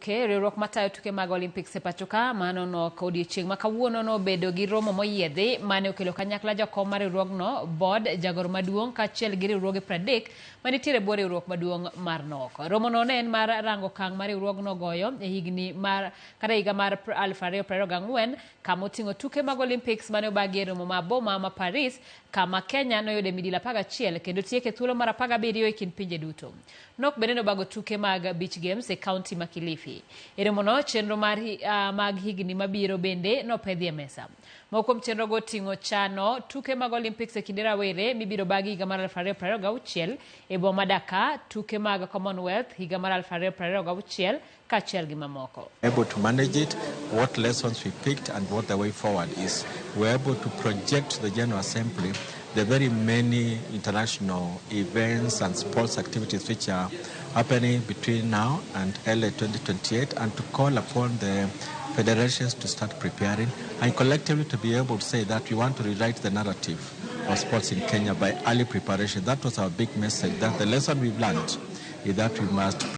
tuke riwruok matayo tuke mag Olympics e pacho ka mano no odiechieng' ma kawuono no bedo gi romo moyiedhi mane okelo kanyakla jakom mar riwruogno board jagoro maduong' kaachiel gi riwruoge 30 manitiere bwo riwruok maduong' mar NOC. Romo no ne en mar rango okang' mar riwruogno goyo e higa mar 2024 kama oting'o tuke mag Olympics mane obagi e romo ma boma ma Paris kama Kenya noyude midila 11 kendo tieke thuolo mar 17 e kind pinje duto. NOC bende nobago tuke mag beach games e kaunti ma Kilifi. E romo no chenro mag higni mabiro bende nopedhi e mesa. Moko kuom chenro go ting'o chano tuke mag Olympics e kinde rawere mibiro bagi higa mar 2026 e boma Dakar, tuke mag Commonwealth higa mar 2026 kaachiel gi mamoko. Able to manage it, what lessons we picked and what the way forward is. We're able to project to the General Assembly the very many international events and sports activities which are happening between now and early 2028 and to call upon the federations to start preparing and collectively to be able to say that we want to rewrite the narrative of sports in Kenya by early preparation. That was our big message, that the lesson we've learned is that we must